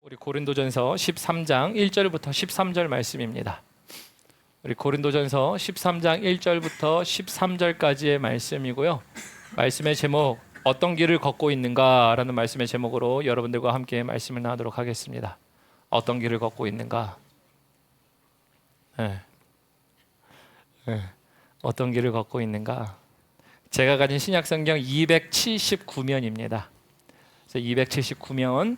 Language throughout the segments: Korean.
우리 고린도전서 13장 1절부터 13절 말씀입니다. 우리 고린도전서 13장 1절부터 13절까지의 말씀이고요. 말씀의 제목 어떤 길을 걷고 있는가라는 말씀의 제목으로 여러분들과 함께 말씀을 나누도록 하겠습니다. 어떤 길을 걷고 있는가? 어떤 길을 걷고 있는가? 제가 가진 신약성경 279면입니다. 279면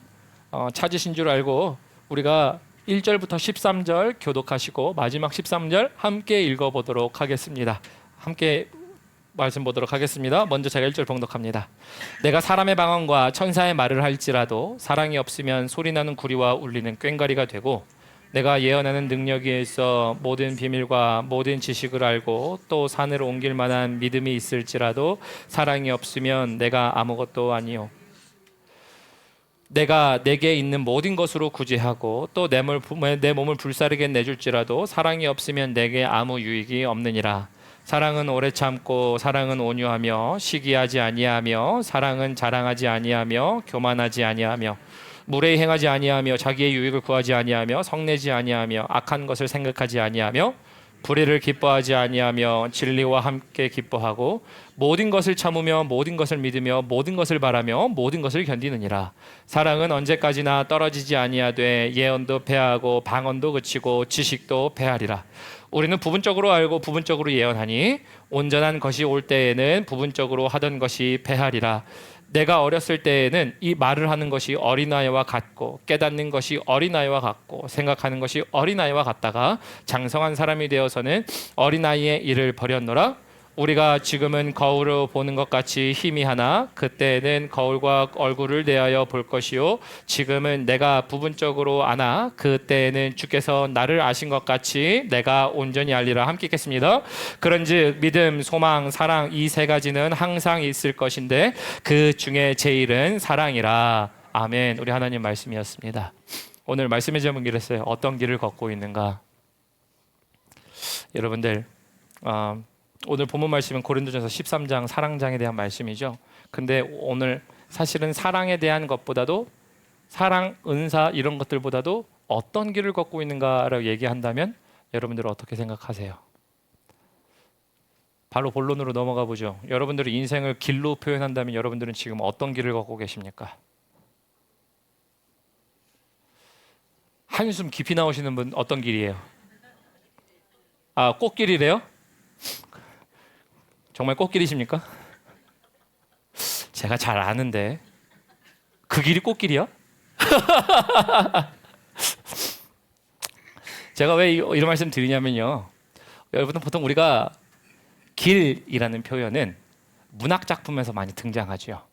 찾으신 줄 알고 우리가 1절부터 13절 교독하시고 마지막 13절 함께 읽어보도록 하겠습니다. 함께 말씀 보도록 하겠습니다. 먼저 제가 1절 봉독합니다. 내가 사람의 방언과 천사의 말을 할지라도 사랑이 없으면 소리나는 구리와 울리는 꽹과리가 되고 내가 예언하는 능력에 있어 모든 비밀과 모든 지식을 알고 또 산을 옮길 만한 믿음이 있을지라도 사랑이 없으면 내가 아무것도 아니요 내가 내게 있는 모든 것으로 구제하고 또 내 몸을 불사르게 내줄지라도 사랑이 없으면 내게 아무 유익이 없느니라. 사랑은 오래 참고 사랑은 온유하며 시기하지 아니하며 사랑은 자랑하지 아니하며 교만하지 아니하며 무례히 행하지 아니하며 자기의 유익을 구하지 아니하며 성내지 아니하며 악한 것을 생각하지 아니하며 불의를 기뻐하지 아니하며 진리와 함께 기뻐하고 모든 것을 참으며 모든 것을 믿으며 모든 것을 바라며 모든 것을 견디느니라. 사랑은 언제까지나 떨어지지 아니하되 예언도 패하고 방언도 그치고 지식도 패하리라. 우리는 부분적으로 알고 부분적으로 예언하니 온전한 것이 올 때에는 부분적으로 하던 것이 패하리라. 내가 어렸을 때에는 이 말을 하는 것이 어린아이와 같고 깨닫는 것이 어린아이와 같고 생각하는 것이 어린아이와 같다가 장성한 사람이 되어서는 어린아이의 일을 버렸노라. 우리가 지금은 거울로 보는 것 같이 희미하나 그때는 거울과 얼굴을 대하여 볼 것이요 지금은 내가 부분적으로 아나 그때는 주께서 나를 아신 것 같이 내가 온전히 알리라. 함께 읽겠습니다. 그런즉 믿음, 소망, 사랑 이 세 가지는 항상 있을 것인데 그 중에 제일은 사랑이라. 아멘. 우리 하나님 말씀이었습니다. 오늘 말씀의 제목이 이랬어요. 어떤 길을 걷고 있는가? 여러분들 오늘 본문 말씀은 고린도전서 13장 사랑장에 대한 말씀이죠. 근데 오늘 사실은 사랑에 대한 것보다도 사랑, 은사 이런 것들보다도 어떤 길을 걷고 있는가라고 얘기한다면 여러분들은 어떻게 생각하세요? 바로 본론으로 넘어가 보죠. 여러분들의 인생을 길로 표현한다면 여러분들은 지금 어떤 길을 걷고 계십니까? 한숨 깊이 나오시는 분 어떤 길이에요? 꽃길이래요? 정말 꽃길이십니까? 제가 잘 아는데 그 길이 꽃길이야? 제가 왜 이런 말씀 드리냐면요. 여러분 보통 우리가 길이라는 표현은 문학 작품에서 많이 등장하죠.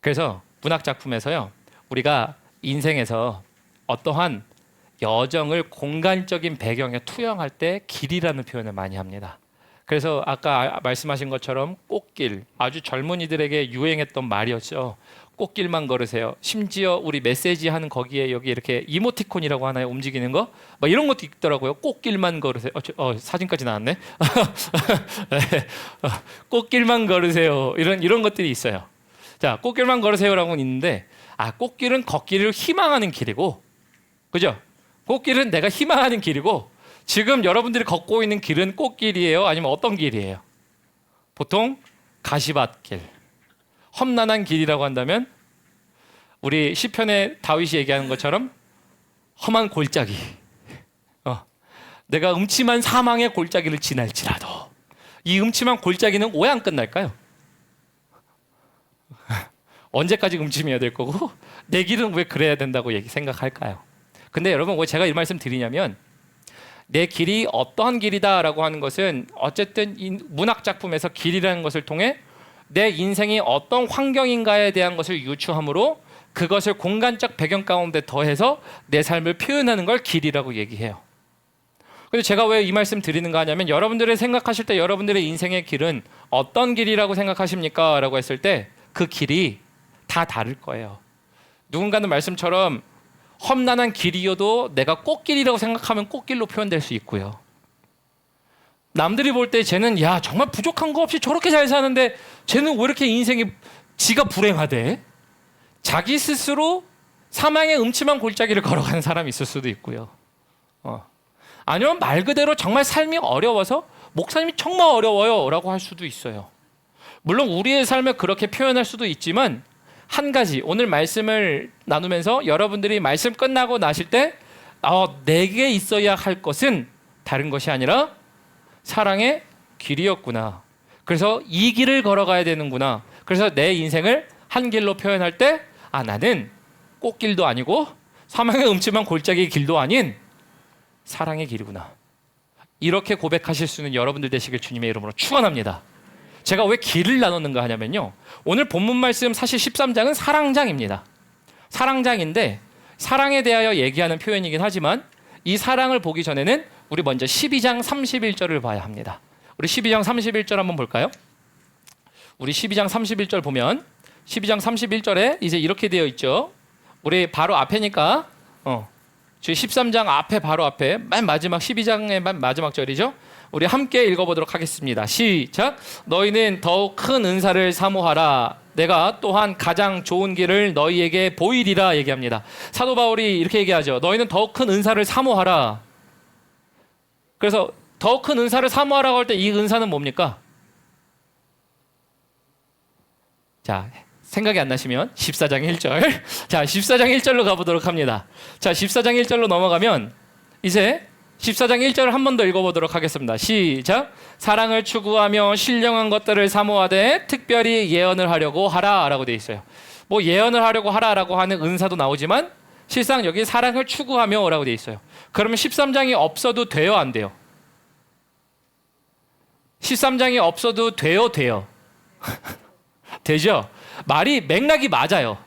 그래서 문학 작품에서요. 우리가 인생에서 어떠한 여정을 공간적인 배경에 투영할 때 길이라는 표현을 많이 합니다. 그래서 아까 말씀하신 것처럼 꽃길, 아주 젊은이들에게 유행했던 말이었죠. 꽃길만 걸으세요. 심지어 우리 메시지 하는 거기에 여기 이렇게 이모티콘이라고 하나요? 움직이는 거? 막 이런 것도 있더라고요. 꽃길만 걸으세요. 사진까지 나왔네. 네. 꽃길만 걸으세요. 이런 것들이 있어요. 자, 꽃길만 걸으세요라고는 있는데, 꽃길은 걷기를 희망하는 길이고, 그죠? 꽃길은 내가 희망하는 길이고. 지금 여러분들이 걷고 있는 길은 꽃길이에요? 아니면 어떤 길이에요? 보통 가시밭길, 험난한 길이라고 한다면 우리 시편의 다윗이 얘기하는 것처럼 험한 골짜기, 내가 음침한 사망의 골짜기를 지날지라도 이 음침한 골짜기는 왜 안 끝날까요? 언제까지 음침해야 될 거고 내 길은 왜 그래야 된다고 생각할까요? 근데 여러분 왜 제가 이 말씀 드리냐면 내 길이 어떠한 길이다라고 하는 것은 어쨌든 문학 작품에서 길이라는 것을 통해 내 인생이 어떤 환경인가에 대한 것을 유추함으로 그것을 공간적 배경 가운데 더해서 내 삶을 표현하는 걸 길이라고 얘기해요. 근데 제가 왜 이 말씀 드리는가 하냐면 여러분들이 생각하실 때 여러분들의 인생의 길은 어떤 길이라고 생각하십니까? 라고 했을 때 그 길이 다 다를 거예요. 누군가는 말씀처럼 험난한 길이어도 내가 꽃길이라고 생각하면 꽃길로 표현될 수 있고요. 남들이 볼 때 쟤는 정말 부족한 거 없이 저렇게 잘 사는데 쟤는 왜 이렇게 인생이 지가 불행하대? 자기 스스로 사망의 음침한 골짜기를 걸어가는 사람이 있을 수도 있고요. 아니면 말 그대로 정말 삶이 어려워서 목사님이 정말 어려워요 라고 할 수도 있어요. 물론 우리의 삶을 그렇게 표현할 수도 있지만 한 가지 오늘 말씀을 나누면서 여러분들이 말씀 끝나고 나실 때 내게 있어야 할 것은 다른 것이 아니라 사랑의 길이었구나. 그래서 이 길을 걸어가야 되는구나. 그래서 내 인생을 한 길로 표현할 때 나는 꽃길도 아니고 사망의 음침한 골짜기 길도 아닌 사랑의 길이구나. 이렇게 고백하실 수 있는 여러분들 되시길 주님의 이름으로 축원합니다. 제가 왜 길을 나눴는가 하냐면요, 오늘 본문 말씀 사실 13장은 사랑장입니다. 사랑장인데 사랑에 대하여 얘기하는 표현이긴 하지만 이 사랑을 보기 전에는 우리 먼저 12장 31절을 봐야 합니다. 우리 12장 31절 한번 볼까요? 우리 12장 31절 보면 12장 31절에 이제 이렇게 되어 있죠. 우리 바로 앞에니까 저희 13장 앞에 바로 앞에 맨 마지막 12장의 맨 마지막 절이죠. 우리 함께 읽어보도록 하겠습니다. 시작. 너희는 더욱 큰 은사를 사모하라. 내가 또한 가장 좋은 길을 너희에게 보이리라 얘기합니다. 사도 바울이 이렇게 얘기하죠. 너희는 더욱 큰 은사를 사모하라. 그래서 더욱 큰 은사를 사모하라고 할 때 이 은사는 뭡니까? 자, 생각이 안 나시면 14장 1절. 자, 14장 1절로 가보도록 합니다. 자, 14장 1절로 넘어가면 이제 14장 1절을 한 번 더 읽어보도록 하겠습니다. 시작. 사랑을 추구하며 신령한 것들을 사모하되 특별히 예언을 하려고 하라 라고 되어 있어요. 뭐 예언을 하려고 하라라고 하는 은사도 나오지만 실상 여기 사랑을 추구하며 라고 되어 있어요. 그러면 13장이 없어도 돼요, 안 돼요? 13장이 없어도 돼요? 되죠? 말이 맥락이 맞아요.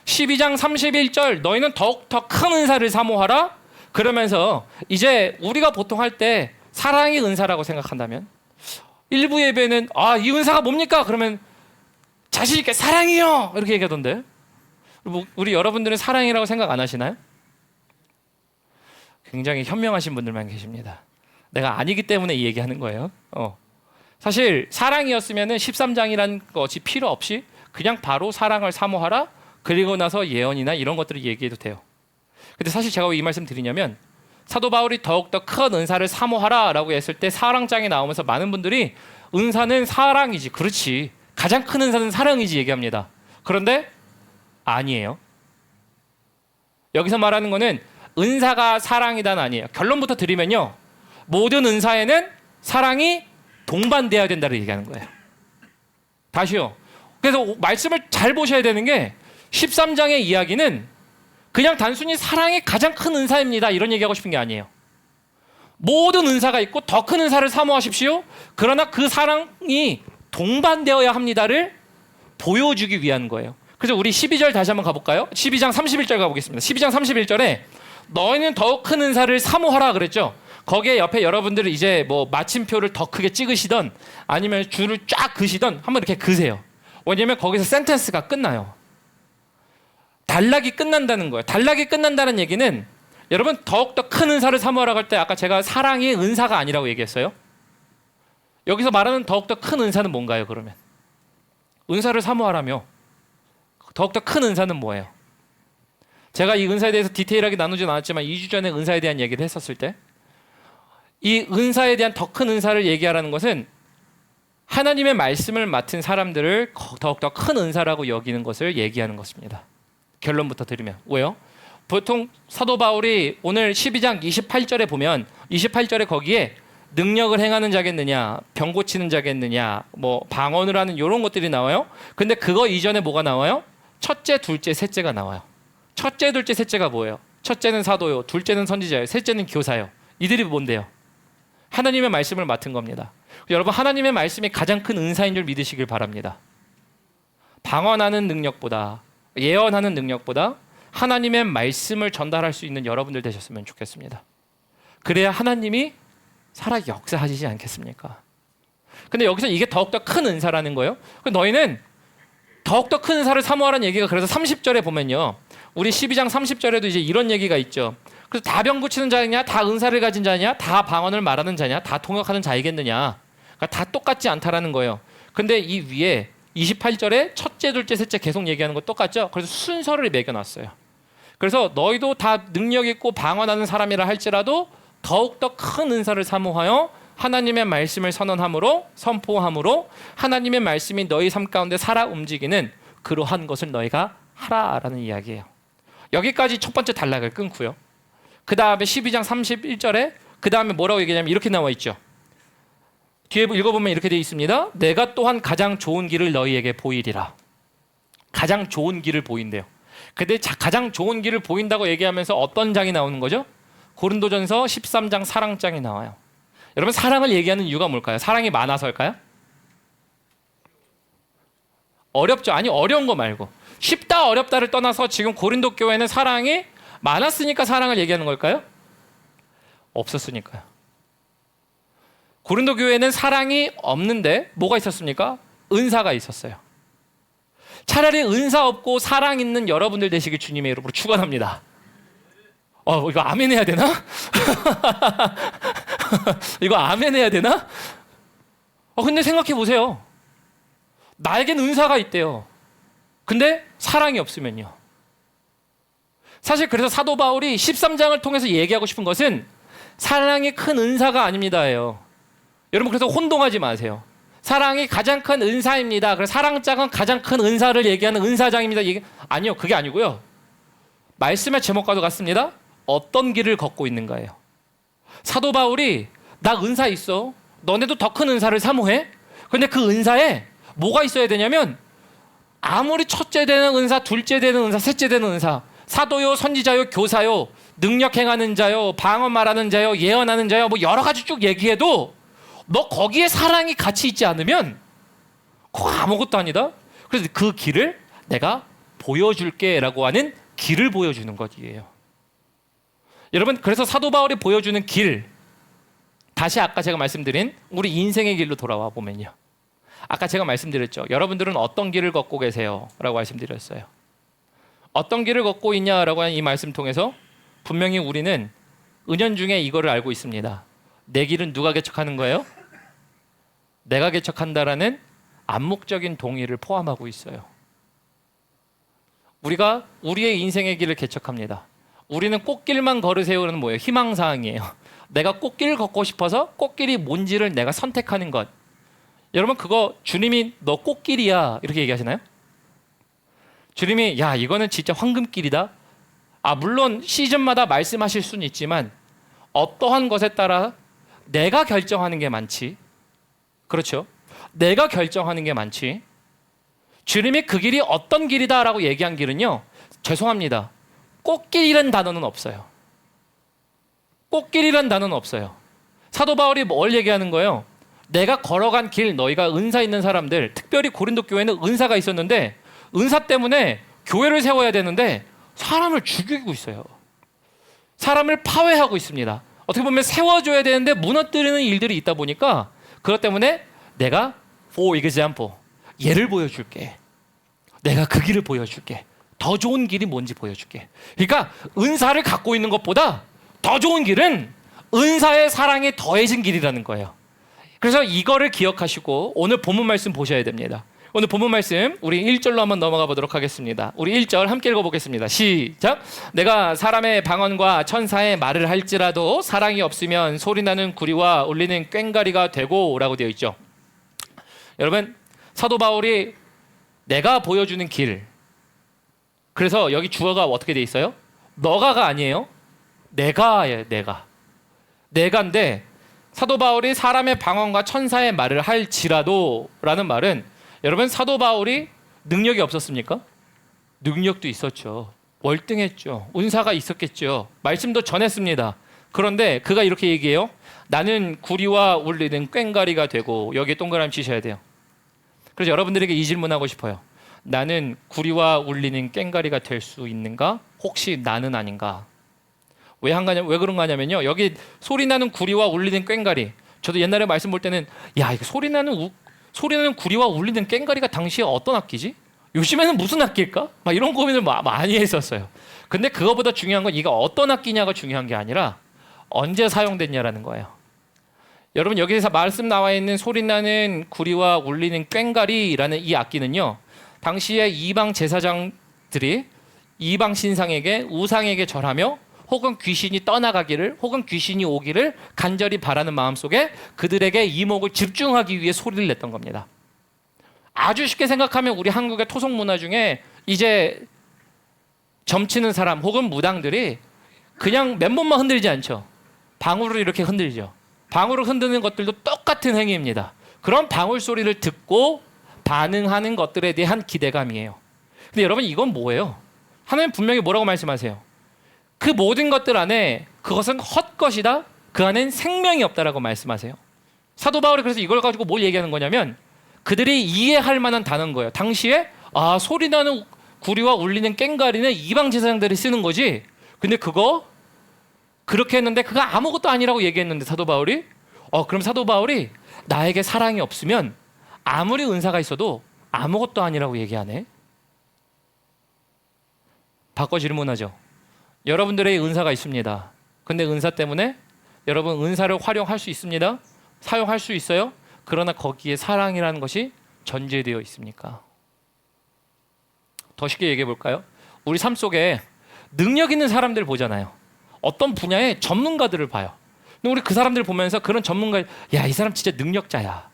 12장 31절 너희는 더욱더 큰 은사를 사모하라. 그러면서 이제 우리가 보통 할 때 사랑이 은사라고 생각한다면 일부 예배는 이 은사가 뭡니까? 그러면 자신 있게 사랑이요 이렇게 얘기하던데 우리 여러분들은 사랑이라고 생각 안 하시나요? 굉장히 현명하신 분들만 계십니다. 내가 아니기 때문에 이 얘기하는 거예요. 사실 사랑이었으면 13장이라는 것이 필요 없이 그냥 바로 사랑을 사모하라. 그리고 나서 예언이나 이런 것들을 얘기해도 돼요. 근데 사실 제가 왜 이 말씀 드리냐면 사도 바울이 더욱더 큰 은사를 사모하라 라고 했을 때 사랑장이 나오면서 많은 분들이 은사는 사랑이지, 그렇지, 가장 큰 은사는 사랑이지 얘기합니다. 그런데 아니에요. 여기서 말하는 거는 은사가 사랑이다는 아니에요. 결론부터 드리면요, 모든 은사에는 사랑이 동반되어야 된다고 얘기하는 거예요. 다시요. 그래서 말씀을 잘 보셔야 되는 게 13장의 이야기는 그냥 단순히 사랑이 가장 큰 은사입니다 이런 얘기하고 싶은 게 아니에요. 모든 은사가 있고 더 큰 은사를 사모하십시오. 그러나 그 사랑이 동반되어야 합니다를 보여주기 위한 거예요. 그래서 우리 12절 다시 한번 가볼까요? 12장 31절 가보겠습니다. 12장 31절에 너희는 더욱 큰 은사를 사모하라 그랬죠. 거기에 옆에 여러분들이 이제 뭐 마침표를 더 크게 찍으시던 아니면 줄을 쫙 그시던 한번 이렇게 그세요. 왜냐면 거기서 센텐스가 끝나요. 단락이 끝난다는 거예요. 단락이 끝난다는 얘기는 여러분 더욱더 큰 은사를 사모하라고 할 때 아까 제가 사랑이 은사가 아니라고 얘기했어요. 여기서 말하는 더욱더 큰 은사는 뭔가요? 그러면 은사를 사모하라며 더욱더 큰 은사는 뭐예요? 제가 이 은사에 대해서 디테일하게 나누진 않았지만 2주 전에 은사에 대한 얘기를 했었을 때 이 은사에 대한 더 큰 은사를 얘기하라는 것은 하나님의 말씀을 맡은 사람들을 더욱더 큰 은사라고 여기는 것을 얘기하는 것입니다. 결론부터 드리면 왜요? 보통 사도 바울이 오늘 12장 28절에 보면 28절에 거기에 능력을 행하는 자겠느냐, 병 고치는 자겠느냐, 뭐 방언을 하는 이런 것들이 나와요. 근데 그거 이전에 뭐가 나와요? 첫째, 둘째, 셋째가 나와요. 첫째, 둘째, 셋째가 뭐예요? 첫째는 사도요, 둘째는 선지자요, 셋째는 교사요. 이들이 뭔데요? 하나님의 말씀을 맡은 겁니다. 여러분 하나님의 말씀이 가장 큰 은사인 줄 믿으시길 바랍니다. 방언하는 능력보다 예언하는 능력보다 하나님의 말씀을 전달할 수 있는 여러분들 되셨으면 좋겠습니다. 그래야 하나님이 살아 역사하시지 않겠습니까? 근데 여기서 이게 더욱더 큰 은사라는 거예요. 너희는 더욱더 큰 은사를 사모하라는 얘기가 그래서 30절에 보면요, 우리 12장 30절에도 이제 이런 얘기가 있죠. 그래서 다 병 고치는 자냐, 다 은사를 가진 자냐, 다 방언을 말하는 자냐, 다 통역하는 자이겠느냐, 그러니까 다 똑같지 않다라는 거예요. 근데 이 위에 28절에 첫째, 둘째, 셋째 계속 얘기하는 거 똑같죠? 그래서 순서를 매겨놨어요. 그래서 너희도 다 능력 있고 방언하는 사람이라 할지라도 더욱더 큰 은사를 사모하여 하나님의 말씀을 선포함으로 하나님의 말씀이 너희 삶 가운데 살아 움직이는 그러한 것을 너희가 하라라는 이야기예요. 여기까지 첫 번째 단락을 끊고요. 그 다음에 12장 31절에 그 다음에 뭐라고 얘기하냐면 이렇게 나와 있죠. 뒤에 읽어보면 이렇게 되어 있습니다. 내가 또한 가장 좋은 길을 너희에게 보이리라. 가장 좋은 길을 보인대요. 근데 가장 좋은 길을 보인다고 얘기하면서 어떤 장이 나오는 거죠? 고린도전서 13장 사랑장이 나와요. 여러분, 사랑을 얘기하는 이유가 뭘까요? 사랑이 많아서일까요? 어렵죠. 아니, 어려운 거 말고 쉽다 어렵다를 떠나서 지금 고린도 교회는 사랑이 많았으니까 사랑을 얘기하는 걸까요? 없었으니까요. 고린도 교회는 사랑이 없는데 뭐가 있었습니까? 은사가 있었어요. 차라리 은사 없고 사랑 있는 여러분들 되시길 주님의 이름으로 축원합니다. 이거 아멘 해야 되나? 이거 아멘 해야 되나? 근데 생각해 보세요. 나에겐 은사가 있대요. 근데 사랑이 없으면요. 사실 그래서 사도 바울이 13장을 통해서 얘기하고 싶은 것은 사랑이 큰 은사가 아닙니다예요. 여러분, 그래서 혼동하지 마세요. 사랑이 가장 큰 은사입니다. 그래서 사랑장은 가장 큰 은사를 얘기하는 은사장입니다. 아니요, 그게 아니고요. 말씀의 제목과도 같습니다. 어떤 길을 걷고 있는가예요. 사도 바울이 나 은사 있어. 너네도 더 큰 은사를 사모해. 근데 그 은사에 뭐가 있어야 되냐면 아무리 첫째 되는 은사, 둘째 되는 은사, 셋째 되는 은사, 사도요, 선지자요, 교사요, 능력 행하는 자요, 방언 말하는 자요, 예언하는 자요, 뭐 여러 가지 쭉 얘기해도 너 거기에 사랑이 같이 있지 않으면 그거 아무것도 아니다. 그래서 그 길을 내가 보여줄게 라고 하는 길을 보여주는 것이에요. 여러분, 그래서 사도 바울이 보여주는 길, 다시 아까 제가 말씀드린 우리 인생의 길로 돌아와 보면요, 아까 제가 말씀드렸죠. 여러분들은 어떤 길을 걷고 계세요? 라고 말씀드렸어요. 어떤 길을 걷고 있냐라고 하는 이 말씀 통해서 분명히 우리는 은연중에 이거를 알고 있습니다. 내 길은 누가 개척하는 거예요? 내가 개척한다라는 암묵적인 동의를 포함하고 있어요. 우리가 우리의 인생의 길을 개척합니다. 우리는 꽃길만 걸으세요는 뭐예요? 희망사항이에요. 내가 꽃길을 걷고 싶어서 꽃길이 뭔지를 내가 선택하는 것. 여러분, 그거 주님이 너 꽃길이야 이렇게 얘기하시나요? 주님이 야 이거는 진짜 황금길이다. 물론 시즌마다 말씀하실 수는 있지만 어떠한 것에 따라 내가 결정하는 게 많지. 그렇죠? 내가 결정하는 게 많지. 주님이 그 길이 어떤 길이다라고 얘기한 길은요, 죄송합니다, 꽃길이라는 단어는 없어요. 꽃길이라는 단어는 없어요. 사도 바울이 뭘 얘기하는 거예요? 내가 걸어간 길, 너희가 은사 있는 사람들, 특별히 고린도 교회는 은사가 있었는데 은사 때문에 교회를 세워야 되는데 사람을 죽이고 있어요. 사람을 파괴하고 있습니다. 어떻게 보면 세워줘야 되는데 무너뜨리는 일들이 있다 보니까 그것 때문에 내가 for example, 예를 보여줄게. 내가 그 길을 보여줄게. 더 좋은 길이 뭔지 보여줄게. 그러니까 은사를 갖고 있는 것보다 더 좋은 길은 은사의 사랑이 더해진 길이라는 거예요. 그래서 이거를 기억하시고 오늘 본문 말씀 보셔야 됩니다. 오늘 본문 말씀 우리 1절로 한번 넘어가 보도록 하겠습니다. 우리 1절 함께 읽어보겠습니다. 시작. 내가 사람의 방언과 천사의 말을 할지라도 사랑이 없으면 소리나는 구리와 울리는 꽹과리가 되고 라고 되어 있죠. 여러분, 사도 바울이 내가 보여주는 길, 그래서 여기 주어가 어떻게 돼 있어요? 너가가 아니에요. 내가예요. 내가인데 사도 바울이 사람의 방언과 천사의 말을 할지라도 라는 말은, 여러분, 사도 바울이 능력이 없었습니까? 능력도 있었죠. 월등했죠. 은사가 있었겠죠. 말씀도 전했습니다. 그런데 그가 이렇게 얘기해요. 나는 구리와 울리는 꽹과리가 되고, 여기에 동그라미 치셔야 돼요. 그래서 여러분들에게 이 질문하고 싶어요. 나는 구리와 울리는 꽹과리가 될 수 있는가? 혹시 나는 아닌가? 왜 그런가 하냐면요, 여기 소리나는 구리와 울리는 꽹과리, 저도 옛날에 말씀 볼 때는 야, 이거 소리나는 구리와 울리는 꽹과리가 당시에 어떤 악기지? 요즘에는 무슨 악기일까? 막 이런 고민을 많이 했었어요. 근데 그거보다 중요한 건 이가 어떤 악기냐가 중요한 게 아니라 언제 사용됐냐라는 거예요. 여러분, 여기서 말씀 나와 있는 소리나는 구리와 울리는 꽹과리라는 이 악기는요, 당시에 이방 제사장들이 이방 신상에게 우상에게 절하며 혹은 귀신이 떠나가기를 혹은 귀신이 오기를 간절히 바라는 마음속에 그들에게 이목을 집중하기 위해 소리를 냈던 겁니다. 아주 쉽게 생각하면 우리 한국의 토속 문화 중에 이제 점치는 사람 혹은 무당들이 그냥 맨몸만 흔들지 않죠. 방울을 이렇게 흔들죠. 방울을 흔드는 것들도 똑같은 행위입니다. 그런 방울 소리를 듣고 반응하는 것들에 대한 기대감이에요. 근데 여러분 이건 뭐예요? 하나님 분명히 뭐라고 말씀하세요? 그 모든 것들 안에 그것은 헛것이다. 그 안엔 생명이 없다라고 말씀하세요. 사도 바울이 그래서 이걸 가지고 뭘 얘기하는 거냐면 그들이 이해할 만한 단어인 거예요. 당시에 소리나는 구리와 울리는 꽹과리는 이방 제사장들이 쓰는 거지. 근데 그거 그렇게 했는데 그거 아무것도 아니라고 얘기했는데 사도 바울이 그럼 사도 바울이 나에게 사랑이 없으면 아무리 은사가 있어도 아무것도 아니라고 얘기하네. 바꿔 질문하죠. 여러분들의 은사가 있습니다. 근데 은사 때문에 여러분 은사를 활용할 수 있습니다. 사용할 수 있어요. 그러나 거기에 사랑이라는 것이 전제되어 있습니까? 더 쉽게 얘기해 볼까요? 우리 삶 속에 능력 있는 사람들 보잖아요. 어떤 분야의 전문가들을 봐요. 근데 우리 그 사람들 보면서 그런 전문가, 이 사람 진짜 능력자야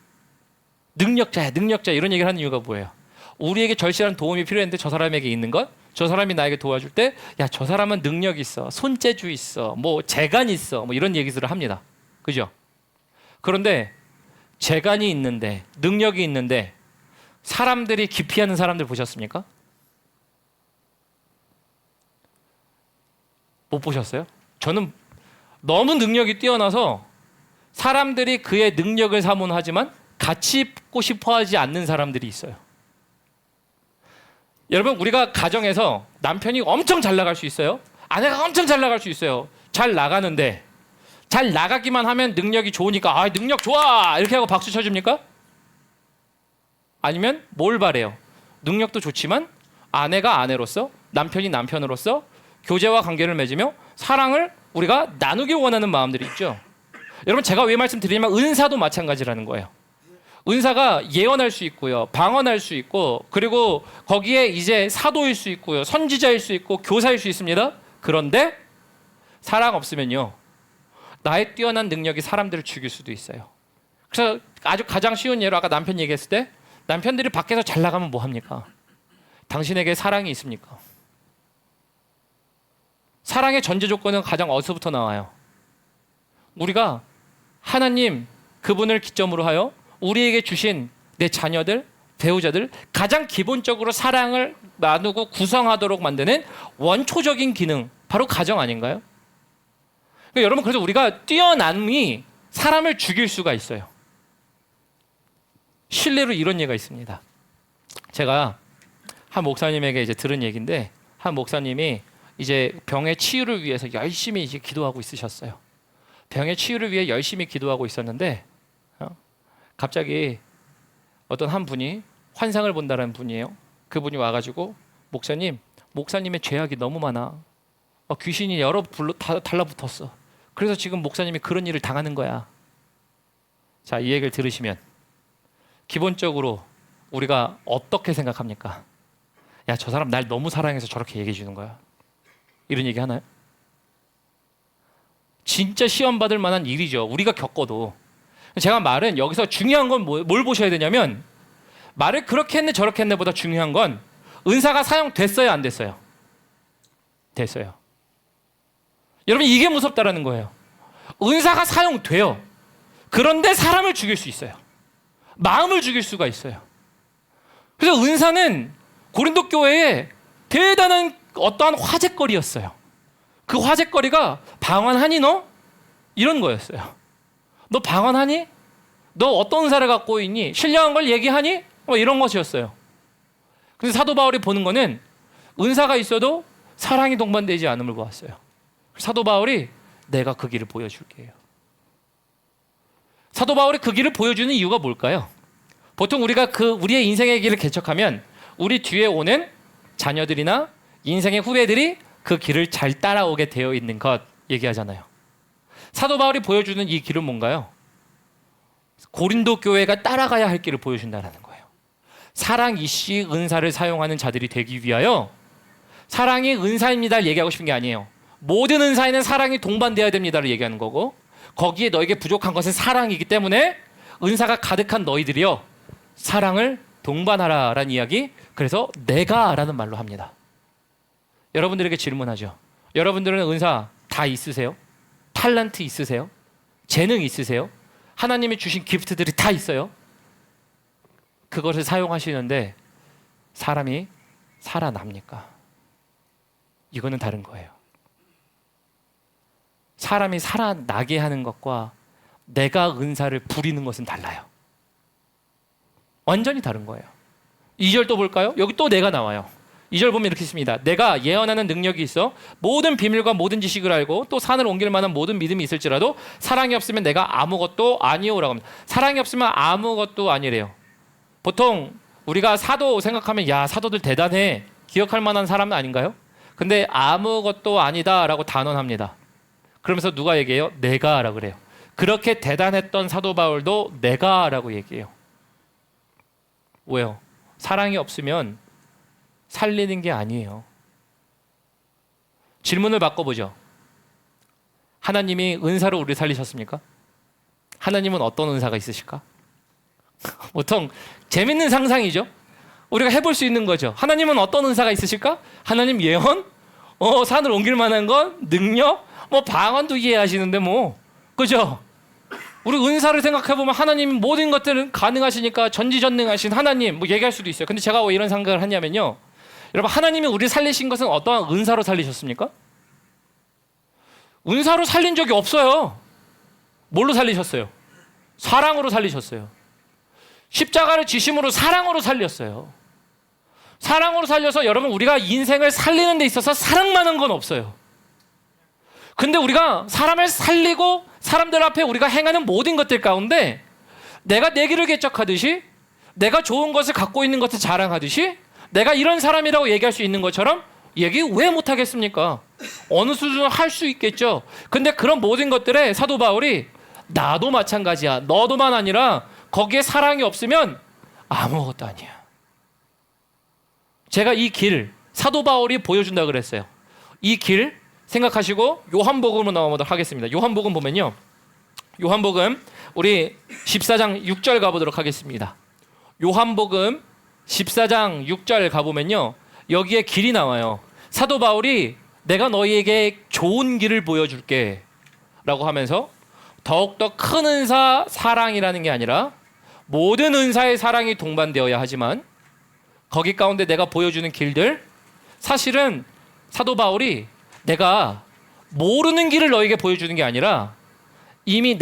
이런 얘기를 하는 이유가 뭐예요? 우리에게 절실한 도움이 필요했는데 저 사람에게 있는 것, 저 사람이 나에게 도와줄 때, 저 사람은 능력 있어, 손재주 있어, 뭐 재간 있어, 뭐 이런 얘기들을 합니다. 그죠? 그런데 재간이 있는데, 능력이 있는데 사람들이 기피하는 사람들 보셨습니까? 못 보셨어요? 저는 너무 능력이 뛰어나서 사람들이 그의 능력을 사모하지만 같이 있고 싶어하지 않는 사람들이 있어요. 여러분 우리가 가정에서 남편이 엄청 잘 나갈 수 있어요. 아내가 엄청 잘 나갈 수 있어요. 잘 나가는데 잘 나가기만 하면 능력이 좋으니까 능력 좋아 이렇게 하고 박수 쳐줍니까? 아니면 뭘 바래요? 능력도 좋지만 아내가 아내로서 남편이 남편으로서 교제와 관계를 맺으며 사랑을 우리가 나누기 원하는 마음들이 있죠. 여러분 제가 왜 말씀드리냐면 은사도 마찬가지라는 거예요. 은사가 예언할 수 있고요, 방언할 수 있고, 그리고 거기에 이제 사도일 수 있고요, 선지자일 수 있고, 교사일 수 있습니다. 그런데 사랑 없으면요, 나의 뛰어난 능력이 사람들을 죽일 수도 있어요. 그래서 아주 가장 쉬운 예로 아까 남편 얘기했을 때 남편들이 밖에서 잘 나가면 뭐 합니까? 당신에게 사랑이 있습니까? 사랑의 전제 조건은 가장 어디서부터 나와요? 우리가 하나님 그분을 기점으로 하여 우리에게 주신 내 자녀들, 배우자들 가장 기본적으로 사랑을 나누고 구성하도록 만드는 원초적인 기능 바로 가정 아닌가요? 그러니까 여러분 그래서 우리가 뛰어남이 사람을 죽일 수가 있어요. 실례로 이런 예가 있습니다. 제가 한 목사님에게 이제 들은 얘기인데 한 목사님이 이제 병의 치유를 위해서 열심히 이제 기도하고 있으셨어요. 병의 치유를 위해 열심히 기도하고 있었는데 갑자기 어떤 한 분이 환상을 본다는 분이에요. 그분이 와가지고 목사님의 죄악이 너무 많아. 귀신이 여러 불로 다 달라붙었어. 그래서 지금 목사님이 그런 일을 당하는 거야. 자, 이 얘기를 들으시면 기본적으로 우리가 어떻게 생각합니까? 저 사람 날 너무 사랑해서 저렇게 얘기해 주는 거야. 이런 얘기 하나요? 진짜 시험 받을 만한 일이죠. 우리가 겪어도. 제가 말은 여기서 중요한 건 뭘 보셔야 되냐면 말을 그렇게 했네 저렇게 했네 보다 중요한 건 은사가 사용됐어요 안 됐어요? 됐어요. 여러분 이게 무섭다라는 거예요. 은사가 사용돼요. 그런데 사람을 죽일 수 있어요. 마음을 죽일 수가 있어요. 그래서 은사는 고린도 교회에 대단한 어떠한 화제거리였어요. 그 화제거리가 방언하니 너? 이런 거였어요. 너 방언하니? 너 어떤 은사를 갖고 있니? 신령한 걸 얘기하니? 이런 것이었어요. 근데 사도 바울이 보는 거는 은사가 있어도 사랑이 동반되지 않음을 보았어요. 사도 바울이 내가 그 길을 보여줄게요. 사도 바울이 그 길을 보여주는 이유가 뭘까요? 보통 우리가 우리의 인생의 길을 개척하면 우리 뒤에 오는 자녀들이나 인생의 후배들이 그 길을 잘 따라오게 되어 있는 것 얘기하잖아요. 사도 바울이 보여주는 이 길은 뭔가요? 고린도 교회가 따라가야 할 길을 보여준다는 거예요. 사랑 이씨 은사를 사용하는 자들이 되기 위하여 사랑이 은사입니다를 얘기하고 싶은 게 아니에요. 모든 은사에는 사랑이 동반되어야 됩니다를 얘기하는 거고, 거기에 너에게 부족한 것은 사랑이기 때문에 은사가 가득한 너희들이여 사랑을 동반하라라는 이야기. 그래서 내가라는 말로 합니다. 여러분들에게 질문하죠. 여러분들은 은사 다 있으세요? 탤런트 있으세요? 재능 있으세요? 하나님이 주신 기프트들이 다 있어요? 그것을 사용하시는데 사람이 살아납니까? 이거는 다른 거예요. 사람이 살아나게 하는 것과 내가 은사를 부리는 것은 달라요. 완전히 다른 거예요. 2절 또 볼까요? 여기 또 내가 나와요. 2절 보면 이렇게 있습니다. 내가 예언하는 능력이 있어 모든 비밀과 모든 지식을 알고 또 산을 옮길 만한 모든 믿음이 있을지라도 사랑이 없으면 내가 아무것도 아니오라고 합니다. 사랑이 없으면 아무것도 아니래요. 보통 우리가 사도 생각하면 야, 사도들 대단해, 기억할 만한 사람 아닌가요? 근데 아무것도 아니다라고 단언합니다. 그러면서 누가 얘기해요? 내가라고 그래요. 그렇게 대단했던 사도 바울도 내가라고 얘기해요. 왜요? 사랑이 없으면 살리는 게 아니에요. 질문을 바꿔보죠. 하나님이 은사로 우리를 살리셨습니까? 하나님은 어떤 은사가 있으실까? 보통 재밌는 상상이죠. 우리가 해볼 수 있는 거죠. 하나님은 어떤 은사가 있으실까? 하나님 예언? 산을 옮길 만한 건? 능력? 방언도 이해하시는데 그죠? 우리 은사를 생각해보면 하나님 모든 것들은 가능하시니까 전지전능하신 하나님 얘기할 수도 있어요. 근데 제가 왜 이런 생각을 하냐면요, 여러분, 하나님이 우리를 살리신 것은 어떠한 은사로 살리셨습니까? 은사로 살린 적이 없어요. 뭘로 살리셨어요? 사랑으로 살리셨어요. 십자가를 지심으로 사랑으로 살렸어요. 사랑으로 살려서 여러분, 우리가 인생을 살리는 데 있어서 사랑만한 건 없어요. 근데 우리가 사람을 살리고 사람들 앞에 우리가 행하는 모든 것들 가운데 내가 내 길을 개척하듯이, 내가 좋은 것을 갖고 있는 것을 자랑하듯이, 내가 이런 사람이라고 얘기할 수 있는 것처럼 얘기 왜 못하겠습니까? 어느 수준은 할 수 있겠죠. 근데 그런 모든 것들에 사도 바울이 나도 마찬가지야, 너도만 아니라 거기에 사랑이 없으면 아무것도 아니야. 제가 이 길, 사도 바울이 보여준다 그랬어요. 이 길 생각하시고 요한복음으로 넘어가도록 하겠습니다. 요한복음 보면요, 요한복음 우리 14장 6절 가보도록 하겠습니다. 요한복음 14장 6절 가보면요, 여기에 길이 나와요. 사도 바울이 내가 너희에게 좋은 길을 보여줄게 라고 하면서 더욱더 큰 은사 사랑이라는 게 아니라 모든 은사의 사랑이 동반되어야 하지만 거기 가운데 내가 보여주는 길들, 사실은 사도 바울이 내가 모르는 길을 너에게 보여주는 게 아니라 이미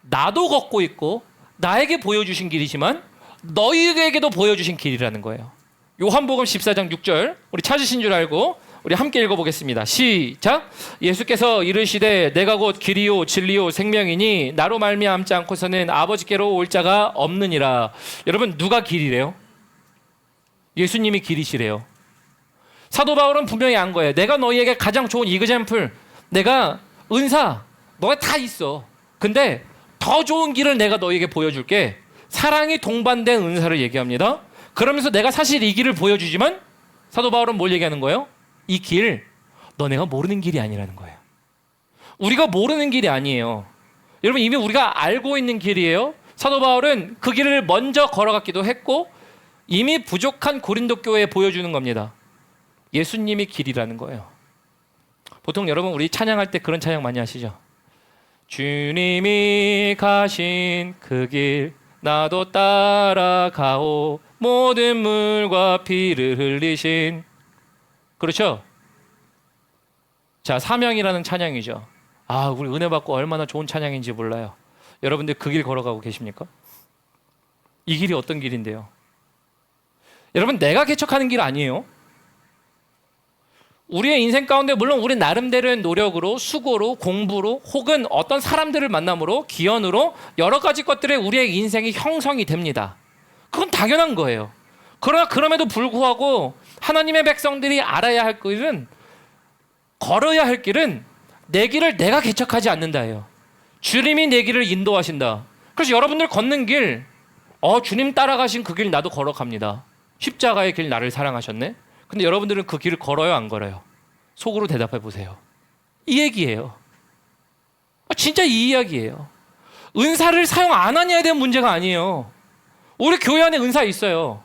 나도 걷고 있고 나에게 보여주신 길이지만 너희에게도 보여주신 길이라는 거예요. 요한복음 14장 6절 우리 찾으신 줄 알고 우리 함께 읽어보겠습니다. 시작. 예수께서 이르시되 내가 곧 길이요 진리요 생명이니 나로 말미암지 않고서는 아버지께로 올 자가 없느니라. 여러분, 누가 길이래요? 예수님이 길이시래요. 사도 바울은 분명히 안 거예요. 내가 너희에게 가장 좋은 이그젬플, 내가 은사, 너가 다 있어. 근데 더 좋은 길을 내가 너희에게 보여줄게. 사랑이 동반된 은사를 얘기합니다. 그러면서 내가 사실 이 길을 보여주지만 사도 바울은 뭘 얘기하는 거예요? 이 길, 너네가 모르는 길이 아니라는 거예요. 우리가 모르는 길이 아니에요. 여러분, 이미 우리가 알고 있는 길이에요. 사도 바울은 그 길을 먼저 걸어갔기도 했고 이미 부족한 고린도 교회에 보여주는 겁니다. 예수님이 길이라는 거예요. 보통 여러분, 우리 찬양할 때 그런 찬양 많이 하시죠? 주님이 가신 그 길 나도 따라가오, 모든 물과 피를 흘리신. 그렇죠? 자, 사명이라는 찬양이죠. 우리 은혜 받고 얼마나 좋은 찬양인지 몰라요. 여러분들 그 길 걸어가고 계십니까? 이 길이 어떤 길인데요? 여러분, 내가 개척하는 길 아니에요. 우리의 인생 가운데 물론 우리 나름대로의 노력으로, 수고로, 공부로, 혹은 어떤 사람들을 만남으로, 기연으로 여러 가지 것들에 우리의 인생이 형성이 됩니다. 그건 당연한 거예요. 그러나 그럼에도 불구하고 하나님의 백성들이 알아야 할 길은, 걸어야 할 길은 내 길을 내가 개척하지 않는다예요. 주님이 내 길을 인도하신다. 그래서 여러분들 걷는 길, 주님 따라가신 그 길 나도 걸어갑니다. 십자가의 길 나를 사랑하셨네. 근데 여러분들은 그 길을 걸어요, 안 걸어요? 속으로 대답해 보세요. 이 얘기예요. 진짜 이 이야기예요. 은사를 사용 안 하냐에 대한 문제가 아니에요. 우리 교회 안에 은사 있어요.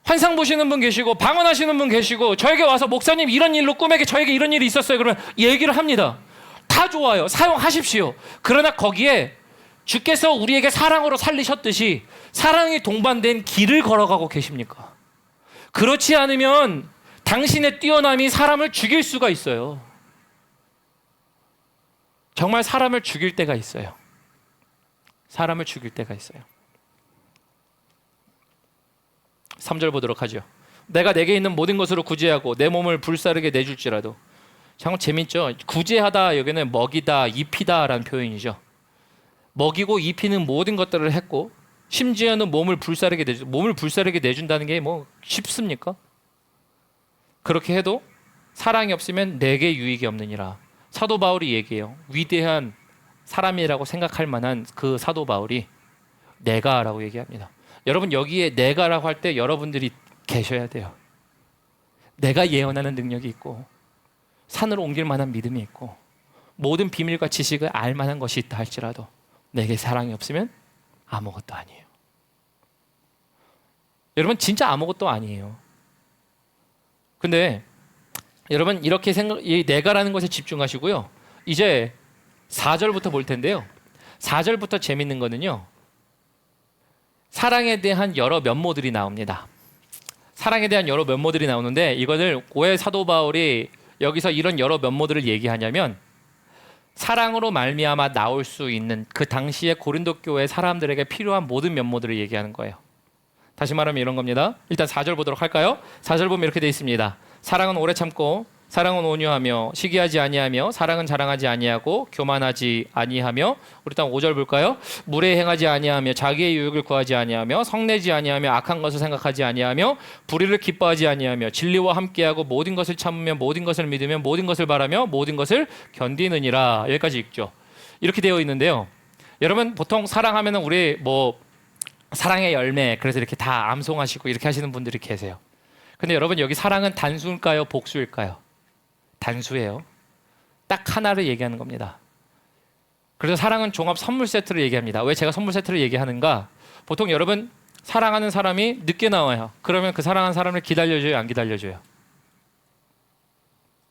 환상 보시는 분 계시고 방언하시는 분 계시고 저에게 와서 목사님 이런 일로 꿈에게 저에게 이런 일이 있었어요. 그러면 얘기를 합니다. 다 좋아요. 사용하십시오. 그러나 거기에 주께서 우리에게 사랑으로 살리셨듯이 사랑이 동반된 길을 걸어가고 계십니까? 그렇지 않으면 당신의 뛰어남이 사람을 죽일 수가 있어요. 정말 사람을 죽일 때가 있어요. 사람을 죽일 때가 있어요. 3절 보도록 하죠. 내가 내게 있는 모든 것으로 구제하고 내 몸을 불사르게 내줄지라도. 참 재밌죠? 구제하다 여기는 먹이다, 입히다라는 표현이죠. 먹이고 입히는 모든 것들을 했고 심지어는 몸을 불사르게 내준다는 게 뭐 쉽습니까? 그렇게 해도 사랑이 없으면 내게 유익이 없느니라. 사도 바울이 얘기해요. 위대한 사람이라고 생각할 만한 그 사도 바울이 내가라고 얘기합니다. 여러분 여기에 내가라고 할 때 여러분들이 계셔야 돼요. 내가 예언하는 능력이 있고 산을 옮길 만한 믿음이 있고 모든 비밀과 지식을 알 만한 것이 있다 할지라도 내게 사랑이 없으면 아무것도 아니에요. 여러분 진짜 아무것도 아니에요. 근데 여러분 이렇게 이 내가라는 것에 집중하시고요. 이제 4절부터 볼 텐데요. 4절부터 재밌는 거는요. 사랑에 대한 여러 면모들이 나옵니다. 사랑에 대한 여러 면모들이 나오는데 이거를 왜 사도 바울이 여기서 이런 여러 면모들을 얘기하냐면 사랑으로 말미암아 나올 수 있는 그 당시의 고린도 교회 사람들에게 필요한 모든 면모들을 얘기하는 거예요. 다시 말하면 이런 겁니다. 일단 4절 보도록 할까요? 4절 보면 이렇게 되어 있습니다. 사랑은 오래 참고 사랑은 온유하며 시기하지 아니하며 사랑은 자랑하지 아니하고 교만하지 아니하며 우리 일단 5절 볼까요? 물에 행하지 아니하며 자기의 유익을 구하지 아니하며 성내지 아니하며 악한 것을 생각하지 아니하며 불의를 기뻐하지 아니하며 진리와 함께하고 모든 것을 참으며 모든 것을 믿으며 모든 것을 바라며 모든 것을 견디느니라. 여기까지 읽죠. 이렇게 되어 있는데요. 여러분 보통 사랑하면은 우리 뭐 사랑의 열매 그래서 이렇게 다 암송하시고 이렇게 하시는 분들이 계세요. 근데 여러분 여기 사랑은 단수일까요? 복수일까요? 단수예요. 딱 하나를 얘기하는 겁니다. 그래서 사랑은 종합 선물 세트를 얘기합니다. 왜 제가 선물 세트를 얘기하는가? 보통 여러분 사랑하는 사람이 늦게 나와요. 그러면 그 사랑하는 사람을 기다려줘요? 안 기다려줘요?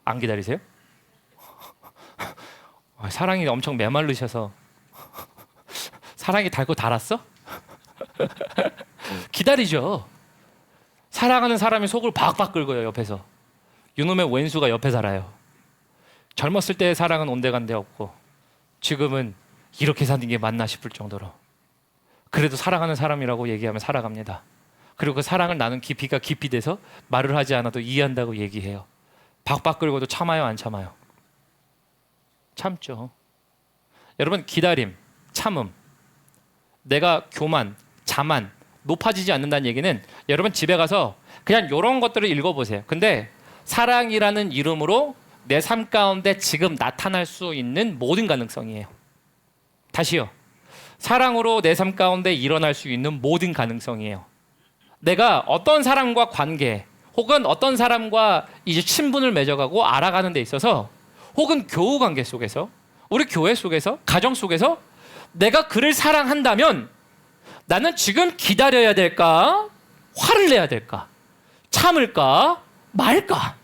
안 기다리세요? 사랑이 엄청 메말르셔서 사랑이 달고 달았어? 기다리죠. 사랑하는 사람이 속을 박박 긁어요. 옆에서. 이놈의 왼수가 옆에 살아요. 젊었을 때의 사랑은 온데간데 없고 지금은 이렇게 사는 게 맞나 싶을 정도로 그래도 사랑하는 사람이라고 얘기하면 살아갑니다. 그리고 그 사랑을 나눈 깊이가 깊이 돼서 말을 하지 않아도 이해한다고 얘기해요. 박박 긁어도 참아요, 안 참아요? 참죠. 여러분 기다림, 참음, 내가 교만, 자만 높아지지 않는다는 얘기는 여러분 집에 가서 그냥 이런 것들을 읽어보세요. 근데 사랑이라는 이름으로 내 삶 가운데 지금 나타날 수 있는 모든 가능성이에요. 다시요. 사랑으로 내 삶 가운데 일어날 수 있는 모든 가능성이에요. 내가 어떤 사람과 관계 혹은 어떤 사람과 이제 친분을 맺어가고 알아가는 데 있어서 혹은 교우 관계 속에서 우리 교회 속에서 가정 속에서 내가 그를 사랑한다면 나는 지금 기다려야 될까? 화를 내야 될까? 참을까? 말까?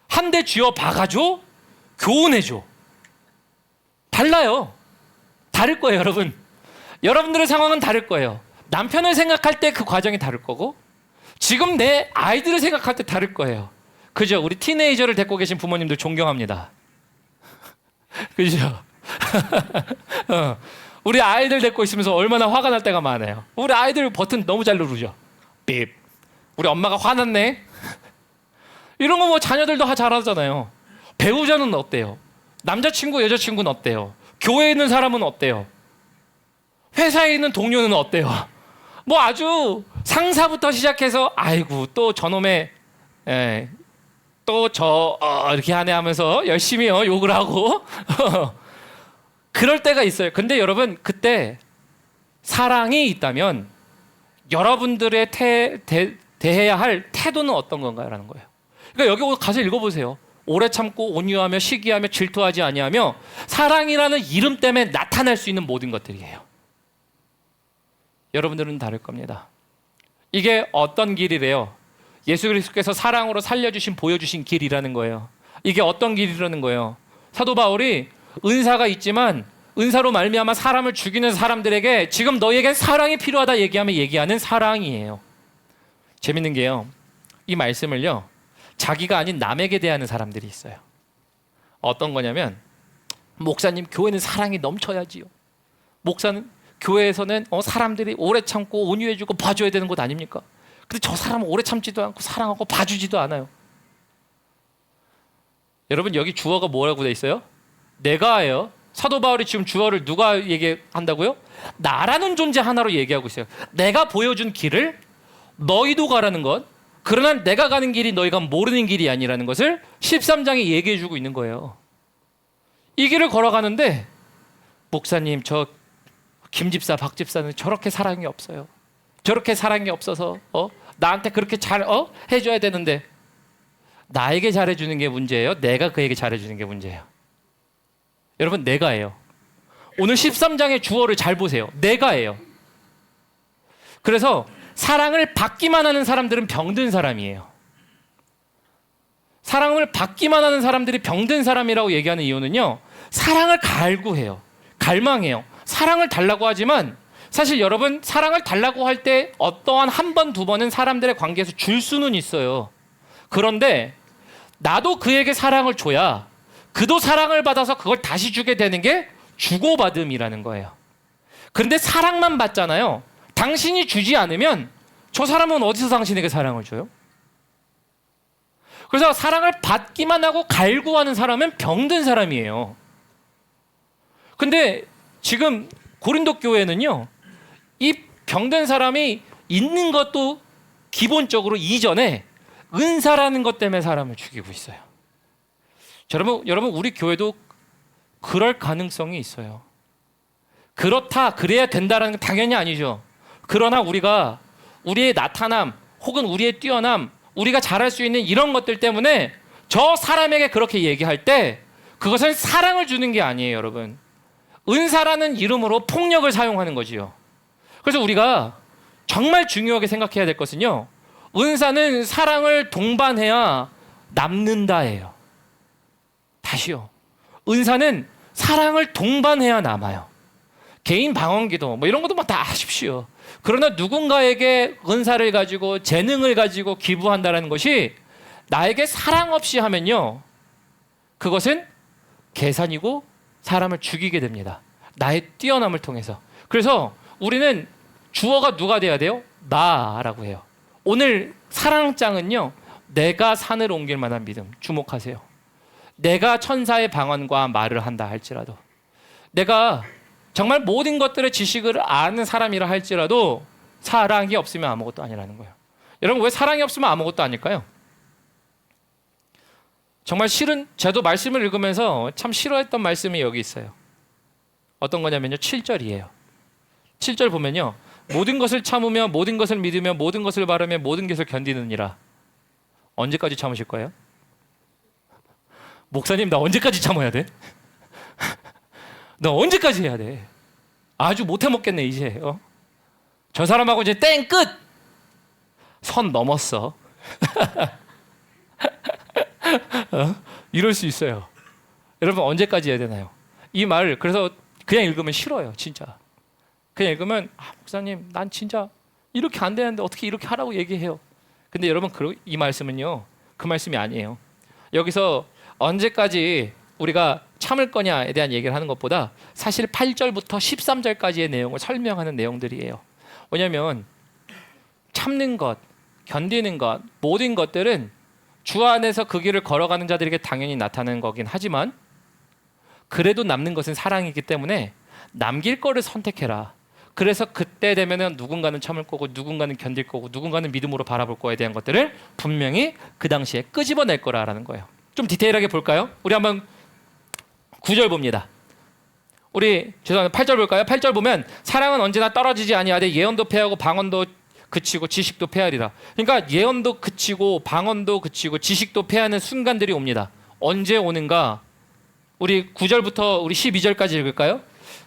한 대 쥐어 박아줘? 교훈해줘? 달라요. 다를 거예요, 여러분. 여러분들의 상황은 다를 거예요. 남편을 생각할 때 그 과정이 다를 거고 지금 내 아이들을 생각할 때 다를 거예요. 그죠? 우리 티네이저를 데리고 계신 부모님들 존경합니다. 그죠? 우리 아이들 데리고 있으면서 얼마나 화가 날 때가 많아요. 우리 아이들 버튼 너무 잘 누르죠. 삐. 우리 엄마가 화났네. 이런 거 뭐 자녀들도 잘하잖아요. 배우자는 어때요? 남자친구, 여자친구는 어때요? 교회에 있는 사람은 어때요? 회사에 있는 동료는 어때요? 뭐 아주 상사부터 시작해서 아이고 또 저놈의 또 이렇게 하네 하면서 열심히 욕을 하고 그럴 때가 있어요. 근데 여러분 그때 사랑이 있다면 여러분들의 대해야 할 태도는 어떤 건가요라는 거예요. 그러니까 여기 가서 읽어보세요. 오래 참고 온유하며 시기하며 질투하지 아니하며 사랑이라는 이름 때문에 나타날 수 있는 모든 것들이에요. 여러분들은 다를 겁니다. 이게 어떤 길이래요? 예수 그리스도께서 사랑으로 살려주신 보여주신 길이라는 거예요. 이게 어떤 길이라는 거예요? 사도 바울이 은사가 있지만 은사로 말미암아 사람을 죽이는 사람들에게 지금 너희에겐 사랑이 필요하다 얘기하면 얘기하는 사랑이에요. 재밌는 게요, 이 말씀을요 자기가 아닌 남에게 대하는 사람들이 있어요. 어떤 거냐면, 목사님 교회는 사랑이 넘쳐야지요. 목사는 교회에서는 사람들이 오래 참고 온유해주고 봐줘야 되는 것 아닙니까? 근데 저 사람은 오래 참지도 않고 사랑하고 봐주지도 않아요. 여러분 여기 주어가 뭐라고 돼 있어요? 내가예요. 사도 바울이 지금 주어를 누가 얘기한다고요? 나라는 존재 하나로 얘기하고 있어요. 내가 보여준 길을 너희도 가라는 것, 그러나 내가 가는 길이 너희가 모르는 길이 아니라는 것을 13장에 얘기해 주고 있는 거예요. 이 길을 걸어가는데 목사님 저 김집사 박집사는 저렇게 사랑이 없어요. 저렇게 사랑이 없어서 나한테 그렇게 잘 해줘야 되는데, 나에게 잘해주는 게 문제예요? 내가 그에게 잘해주는 게 문제예요? 여러분 내가예요. 오늘 13장의 주어를 잘 보세요. 내가예요. 그래서 사랑을 받기만 하는 사람들은 병든 사람이에요. 사랑을 받기만 하는 사람들이 병든 사람이라고 얘기하는 이유는요, 사랑을 갈구해요. 갈망해요. 사랑을 달라고 하지만 사실 여러분 사랑을 달라고 할 때 어떠한 한 번, 두 번은 사람들의 관계에서 줄 수는 있어요. 그런데 나도 그에게 사랑을 줘야 그도 사랑을 받아서 그걸 다시 주게 되는 게 주고받음이라는 거예요. 그런데 사랑만 받잖아요. 당신이 주지 않으면 저 사람은 어디서 당신에게 사랑을 줘요? 그래서 사랑을 받기만 하고 갈구하는 사람은 병든 사람이에요. 근데 지금 고린도 교회는요, 이 병든 사람이 있는 것도 기본적으로 이전에 은사라는 것 때문에 사람을 죽이고 있어요. 여러분 우리 교회도 그럴 가능성이 있어요. 그렇다, 그래야 된다라는 건 당연히 아니죠. 그러나 우리가 우리의 나타남 혹은 우리의 뛰어남, 우리가 잘할 수 있는 이런 것들 때문에 저 사람에게 그렇게 얘기할 때 그것은 사랑을 주는 게 아니에요, 여러분. 은사라는 이름으로 폭력을 사용하는 거지요. 그래서 우리가 정말 중요하게 생각해야 될 것은요, 은사는 사랑을 동반해야 남는다예요. 다시요. 은사는 사랑을 동반해야 남아요. 개인 방언기도 이런 것도 다 아십시오. 그러나 누군가에게 은사를 가지고 재능을 가지고 기부한다는 것이 나에게 사랑 없이 하면요, 그것은 계산이고 사람을 죽이게 됩니다. 나의 뛰어남을 통해서. 그래서 우리는 주어가 누가 돼야 돼요? 나라고 해요. 오늘 사랑장은요, 내가 산을 옮길 만한 믿음. 주목하세요. 내가 천사의 방언과 말을 한다 할지라도, 내가 정말 모든 것들의 지식을 아는 사람이라 할지라도 사랑이 없으면 아무것도 아니라는 거예요. 여러분 왜 사랑이 없으면 아무것도 아닐까요? 정말 싫은, 저도 말씀을 읽으면서 참 싫어했던 말씀이 여기 있어요. 어떤 거냐면요, 7절이에요. 7절 보면요, 모든 것을 참으며 모든 것을 믿으며 모든 것을 바라며 모든 것을 견디느니라. 언제까지 참으실 거예요? 목사님 나 언제까지 참아야 돼? 나 언제까지 해야 돼? 아주 못해 먹겠네 이제. 저 사람하고 이제 땡 끝! 선 넘었어. 이럴 수 있어요. 여러분 언제까지 해야 되나요? 이 말 그래서 그냥 읽으면 싫어요. 진짜 그냥 읽으면 목사님 난 진짜 이렇게 안 되는데 어떻게 이렇게 하라고 얘기해요. 근데 여러분 이 말씀은요, 그 말씀이 아니에요. 여기서 언제까지 우리가 참을 거냐에 대한 얘기를 하는 것보다 사실 8절부터 13절까지의 내용을 설명하는 내용들이에요. 왜냐하면 참는 것, 견디는 것, 모든 것들은 주 안에서 그 길을 걸어가는 자들에게 당연히 나타나는 거긴 하지만, 그래도 남는 것은 사랑이기 때문에 남길 거를 선택해라. 그래서 그때 되면은 누군가는 참을 거고 누군가는 견딜 거고 누군가는 믿음으로 바라볼 거에 대한 것들을 분명히 그 당시에 끄집어낼 거라는 거예요. 좀 디테일하게 볼까요? 우리 한번 9절 봅니다. 우리 죄송합니다. 8절 볼까요? 8절 보면 사랑은 언제나 떨어지지 아니하되 예언도 패하고 방언도 그치고 지식도 패하리라. 그러니까 예언도 그치고 방언도 그치고 지식도 패하는 순간들이 옵니다. 언제 오는가? 우리 9절부터 우리 12절까지 읽을까요?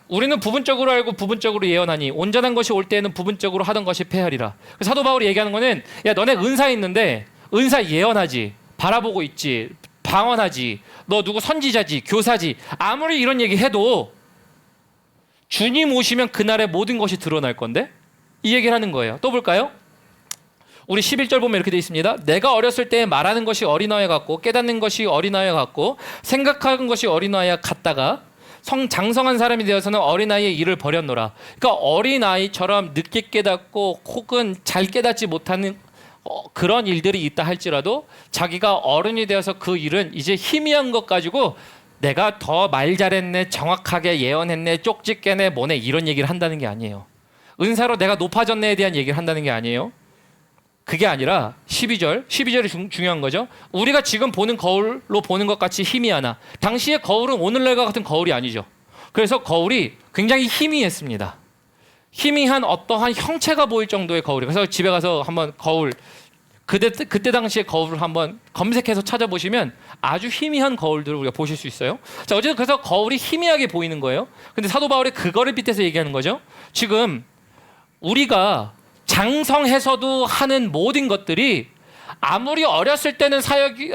우리는 부분적으로 알고 부분적으로 예언하니 온전한 것이 올 때에는 부분적으로 하던 것이 패하리라. 사도 바울이 얘기하는 거는 야 너네 은사 있는데 은사 예언하지, 바라보고 있지, 방언하지, 너 누구 선지자지, 교사지, 아무리 이런 얘기 해도 주님 오시면 그날의 모든 것이 드러날 건데 이 얘기를 하는 거예요. 또 볼까요? 우리 11절 보면 이렇게 돼 있습니다. 내가 어렸을 때 말하는 것이 어린아이 같고 깨닫는 것이 어린아이 같고 생각하는 것이 어린아이 같다가 장성한 사람이 되어서는 어린아이의 일을 버렸노라. 그러니까 어린아이처럼 늦게 깨닫고 혹은 잘 깨닫지 못하는 그런 일들이 있다 할지라도 자기가 어른이 되어서 그 일은 이제 희미한 것 가지고 내가 더 말 잘했네, 정확하게 예언했네, 쪽집게네, 뭐네 이런 얘기를 한다는 게 아니에요. 은사로 내가 높아졌네에 대한 얘기를 한다는 게 아니에요. 그게 아니라 12절이 중요한 거죠. 우리가 지금 보는 거울로 보는 것 같이 희미하나 당시의 거울은 오늘날과 같은 거울이 아니죠. 그래서 거울이 굉장히 희미했습니다. 희미한 어떠한 형체가 보일 정도의 거울이. 그래서 집에 가서 한번 거울 그때 당시의 거울을 한번 검색해서 찾아보시면 아주 희미한 거울들을 우리가 보실 수 있어요. 자, 어쨌든 그래서 거울이 희미하게 보이는 거예요. 근데 사도 바울이 그거를 빗대서 얘기하는 거죠. 지금 우리가 장성해서도 하는 모든 것들이 아무리 어렸을 때는 사역이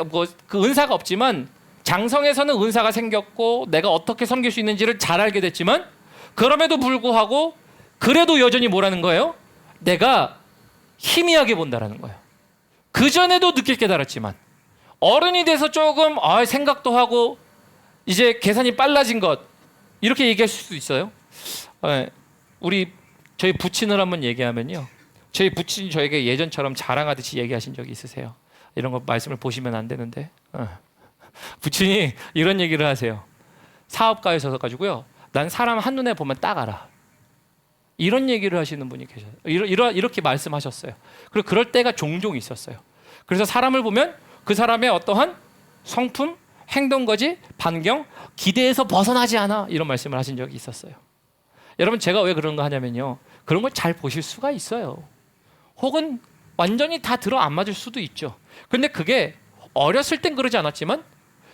그 은사가 없지만 장성해서는 은사가 생겼고 내가 어떻게 섬길 수 있는지를 잘 알게 됐지만 그럼에도 불구하고 그래도 여전히 뭐라는 거예요? 내가 희미하게 본다라는 거예요. 그전에도 늦게 깨달았지만 어른이 돼서 조금 생각도 하고 이제 계산이 빨라진 것 이렇게 얘기할 수도 있어요. 저희 부친을 한번 얘기하면요. 저희 부친이 저에게 예전처럼 자랑하듯이 얘기하신 적이 있으세요. 이런 거 말씀을 보시면 안 되는데 부친이 이런 얘기를 하세요. 사업가에 서서 가지고요. 난 사람 한눈에 보면 딱 알아. 이런 얘기를 하시는 분이 계셔요. 이렇게 말씀하셨어요. 그리고 그럴 때가 종종 있었어요. 그래서 사람을 보면 그 사람의 어떠한 성품, 행동거지, 반경, 기대에서 벗어나지 않아 이런 말씀을 하신 적이 있었어요. 여러분 제가 왜 그런 거 하냐면요. 그런 걸 잘 보실 수가 있어요. 혹은 완전히 다 들어 안 맞을 수도 있죠. 근데 그게 어렸을 땐 그러지 않았지만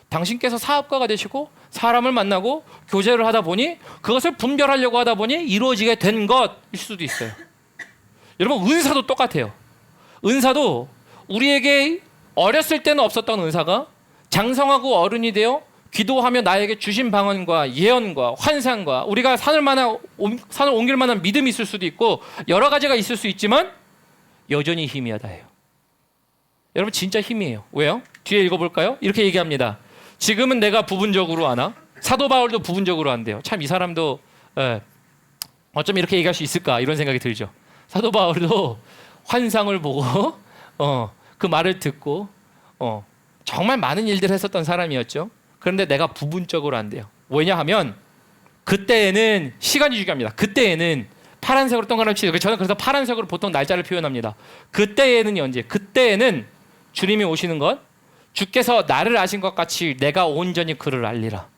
당신께서 사업가가 되시고 사람을 만나고 교제를 하다 보니 그것을 분별하려고 하다 보니 이루어지게 된 것일 수도 있어요. 여러분 은사도 똑같아요. 은사도 우리에게 어렸을 때는 없었던 은사가 장성하고 어른이 되어 기도하며 나에게 주신 방언과 예언과 환상과 우리가 산을 옮길 만한 믿음이 있을 수도 있고 여러 가지가 있을 수 있지만 여전히 희미하다 해요. 여러분 진짜 희미해요. 왜요? 뒤에 읽어볼까요? 이렇게 얘기합니다. 지금은 내가 부분적으로 아나? 사도 바울도 부분적으로 안돼요. 참 이 사람도 어쩜 이렇게 얘기할 수 있을까 이런 생각이 들죠. 사도 바울도 환상을 보고 그 말을 듣고 정말 많은 일들을 했었던 사람이었죠. 그런데 내가 부분적으로 안 돼요. 왜냐하면 그때에는 시간이 중요합니다. 그때에는 파란색으로 동그라미 치죠. 저는 그래서 파란색으로 보통 날짜를 표현합니다. 그때에는 언제? 그때에는 주님이 오시는 것, 주께서 나를 아신 것 같이 내가 온전히 그를 알리라.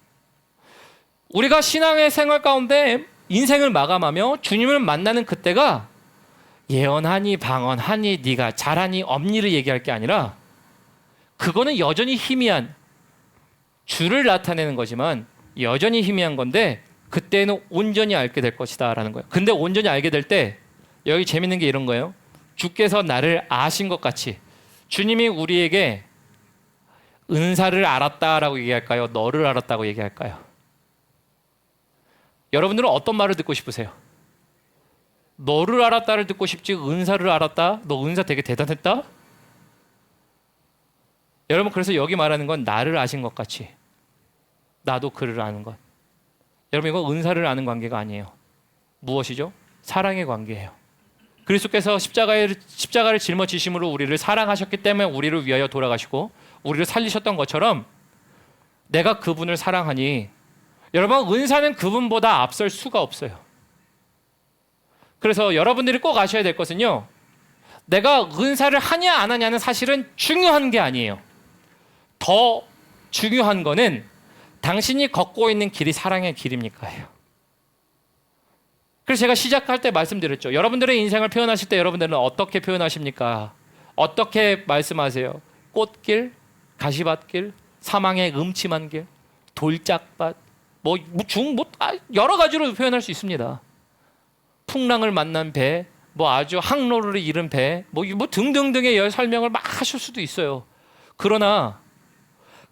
우리가 신앙의 생활 가운데 인생을 마감하며 주님을 만나는 그때가 예언하니 방언하니 네가 잘하니 없니를 얘기할 게 아니라 그거는 여전히 희미한 주를 나타내는 거지만 여전히 희미한 건데 그때는 온전히 알게 될 것이다 라는 거예요. 근데 온전히 알게 될 때 여기 재밌는 게 이런 거예요. 주께서 나를 아신 것 같이 주님이 우리에게 은사를 알았다라고 얘기할까요? 너를 알았다고 얘기할까요? 여러분들은 어떤 말을 듣고 싶으세요? 너를 알았다를 듣고 싶지 은사를 알았다? 너 은사 되게 대단했다? 여러분 그래서 여기 말하는 건 나를 아신 것 같이 나도 그를 아는 것. 여러분 이거 은사를 아는 관계가 아니에요. 무엇이죠? 사랑의 관계예요. 그리스도께서 십자가를 짊어지심으로 우리를 사랑하셨기 때문에 우리를 위하여 돌아가시고 우리를 살리셨던 것처럼 내가 그분을 사랑하니 여러분 은사는 그분보다 앞설 수가 없어요. 그래서 여러분들이 꼭 아셔야 될 것은요. 내가 은사를 하냐 안 하냐는 사실은 중요한 게 아니에요. 더 중요한 거는 당신이 걷고 있는 길이 사랑의 길입니까요? 그래서 제가 시작할 때 말씀드렸죠. 여러분들의 인생을 표현하실 때 여러분들은 어떻게 표현하십니까? 어떻게 말씀하세요? 꽃길, 가시밭길, 사망의 음침한 길, 돌짝밭, 여러 가지로 표현할 수 있습니다. 풍랑을 만난 배, 아주 항로를 잃은 배, 등등등의 설명을 막 하실 수도 있어요. 그러나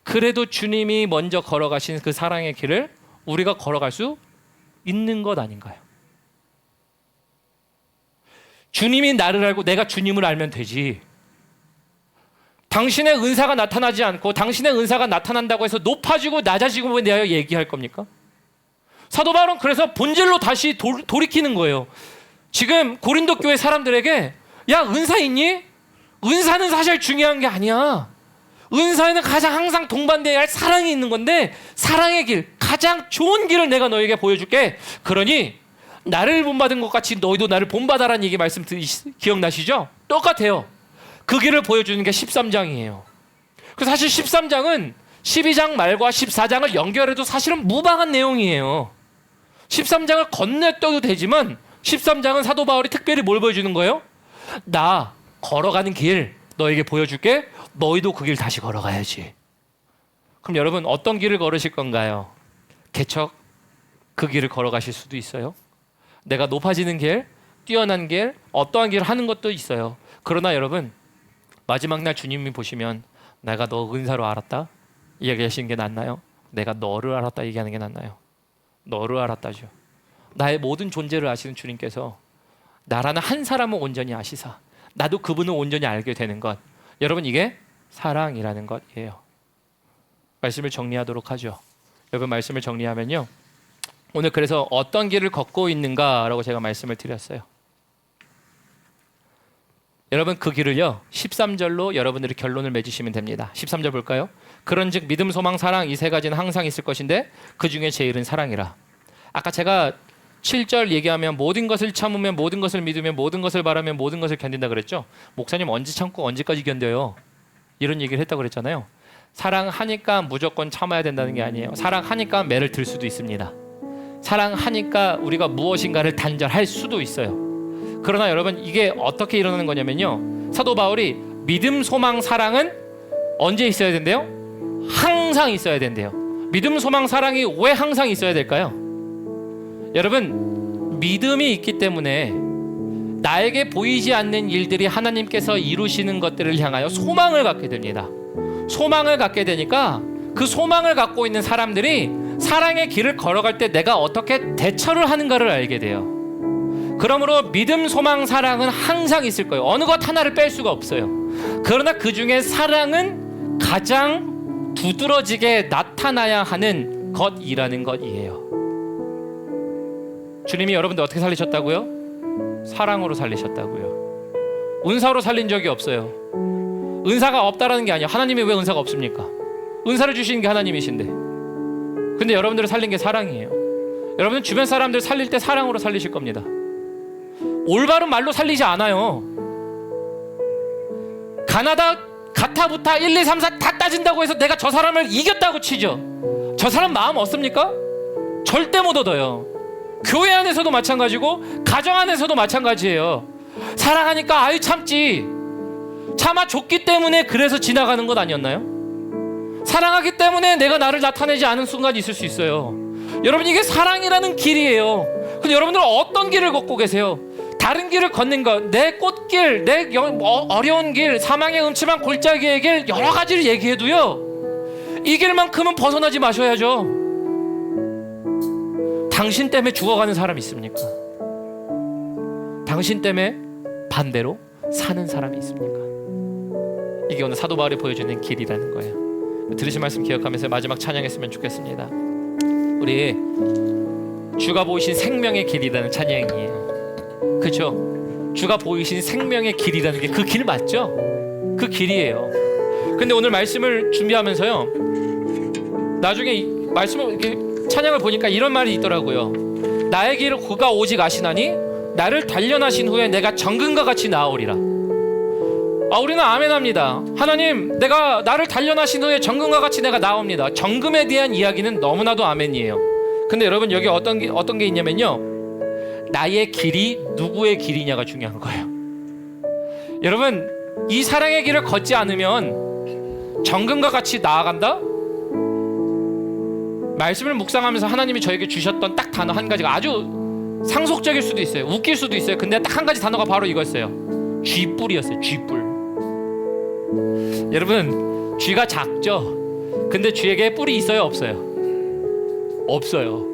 그래도 주님이 먼저 걸어가신 그 사랑의 길을 우리가 걸어갈 수 있는 것 아닌가요? 주님이 나를 알고 내가 주님을 알면 되지. 당신의 은사가 나타나지 않고 당신의 은사가 나타난다고 해서 높아지고 낮아지고 왜 내가 얘기할 겁니까? 사도 바울은 그래서 본질로 다시 돌이키는 거예요. 지금 고린도 교회 사람들에게 야, 은사 있니? 은사는 사실 중요한 게 아니야. 은사에는 가장 항상 동반돼야 할 사랑이 있는 건데 사랑의 길, 가장 좋은 길을 내가 너에게 보여줄게. 그러니 나를 본받은 것 같이 너희도 나를 본받아라는 얘기 말씀 기억나시죠? 똑같아요. 그 길을 보여주는 게 13장이에요. 그래서 사실 13장은 12장 말과 14장을 연결해도 사실은 무방한 내용이에요. 13장을 건너뛰어도 되지만 13장은 사도 바울이 특별히 뭘 보여주는 거예요? 나 걸어가는 길 너에게 보여줄게. 너희도 그 길 다시 걸어가야지. 그럼 여러분 어떤 길을 걸으실 건가요? 개척 그 길을 걸어가실 수도 있어요. 내가 높아지는 길, 뛰어난 길, 어떠한 길을 하는 것도 있어요. 그러나 여러분 마지막 날 주님이 보시면 내가 너 은사로 알았다 얘기하시는 게 낫나요? 내가 너를 알았다 얘기하는 게 낫나요? 너를 알았다죠. 나의 모든 존재를 아시는 주님께서 나라는 한 사람을 온전히 아시사 나도 그분을 온전히 알게 되는 것, 여러분 이게 사랑이라는 것이에요. 말씀을 정리하도록 하죠. 여러분 말씀을 정리하면요, 오늘 그래서 어떤 길을 걷고 있는가라고 제가 말씀을 드렸어요. 여러분 그 길을요 13절로 여러분들이 결론을 맺으시면 됩니다. 13절 볼까요? 그런즉 믿음, 소망, 사랑 이 세 가지는 항상 있을 것인데 그 중에 제일은 사랑이라. 아까 제가 7절 얘기하면 모든 것을 참으면, 모든 것을 믿으면, 모든 것을 바라면, 모든 것을 견딘다 그랬죠. 목사님 언제 참고 언제까지 견뎌요? 이런 얘기를 했다고 그랬잖아요. 사랑하니까 무조건 참아야 된다는 게 아니에요. 사랑하니까 매를 들 수도 있습니다. 사랑하니까 우리가 무엇인가를 단절할 수도 있어요. 그러나 여러분 이게 어떻게 일어나는 거냐면요, 사도 바울이 믿음, 소망, 사랑은 언제 있어야 된대요? 항상 있어야 된대요. 믿음, 소망, 사랑이 왜 항상 있어야 될까요? 여러분 믿음이 있기 때문에 나에게 보이지 않는 일들이 하나님께서 이루시는 것들을 향하여 소망을 갖게 됩니다. 소망을 갖게 되니까 그 소망을 갖고 있는 사람들이 사랑의 길을 걸어갈 때 내가 어떻게 대처를 하는가를 알게 돼요. 그러므로 믿음, 소망, 사랑은 항상 있을 거예요. 어느 것 하나를 뺄 수가 없어요. 그러나 그 중에 사랑은 가장 두드러지게 나타나야 하는 것이라는 것이에요. 주님이 여러분들 어떻게 살리셨다고요? 사랑으로 살리셨다고요. 은사로 살린 적이 없어요. 은사가 없다라는 게 아니에요. 하나님이 왜 은사가 없습니까? 은사를 주시는 게 하나님이신데. 근데 여러분들을 살린 게 사랑이에요. 여러분은 주변 사람들 살릴 때 사랑으로 살리실 겁니다. 올바른 말로 살리지 않아요. 가타부타 1, 2, 3, 4 다 따진다고 해서 내가 저 사람을 이겼다고 치죠. 저 사람 마음 얻습니까? 절대 못 얻어요. 교회 안에서도 마찬가지고 가정 안에서도 마찬가지예요. 사랑하니까 아유 참지, 참아줬기 때문에 그래서 지나가는 것 아니었나요? 사랑하기 때문에 내가 나를 나타내지 않은 순간이 있을 수 있어요. 여러분 이게 사랑이라는 길이에요. 근데 여러분들은 어떤 길을 걷고 계세요? 다른 길을 걷는 것, 내 꽃길, 내 어려운 길, 사망의 음침한 골짜기의 길, 여러 가지를 얘기해도요 이 길만큼은 벗어나지 마셔야죠. 당신 때문에 죽어가는 사람 있습니까? 당신 때문에 반대로 사는 사람이 있습니까? 이게 오늘 사도 바울이 보여주는 길이라는 거예요. 들으신 말씀 기억하면서 마지막 찬양했으면 좋겠습니다. 우리 주가 보이신 생명의 길이라는 찬양이에요. 그렇죠? 주가 보이신 생명의 길이라는 게 그 길 맞죠? 그 길이에요. 근데 오늘 말씀을 준비하면서요, 나중에 말씀을 이렇게 찬양을 보니까 이런 말이 있더라고요. 나의 길을 그가 오직 아시나니 나를 단련하신 후에 내가 정금과 같이 나아오리라. 우리는 아멘합니다. 하나님, 내가 나를 단련하신 후에 정금과 같이 내가 나옵니다. 정금에 대한 이야기는 너무나도 아멘이에요. 근데 여러분 여기 어떤 게 있냐면요, 나의 길이 누구의 길이냐가 중요한 거예요. 여러분, 이 사랑의 길을 걷지 않으면 정금과 같이 나아간다? 말씀을 묵상하면서 하나님이 저에게 주셨던 딱 단어 한 가지가 아주 상속적일 수도 있어요. 웃길 수도 있어요. 근데 딱 한 가지 단어가 바로 이거였어요. 쥐뿔이었어요. 쥐뿔. 여러분, 쥐가 작죠? 근데 쥐에게 뿔이 있어요? 없어요? 없어요.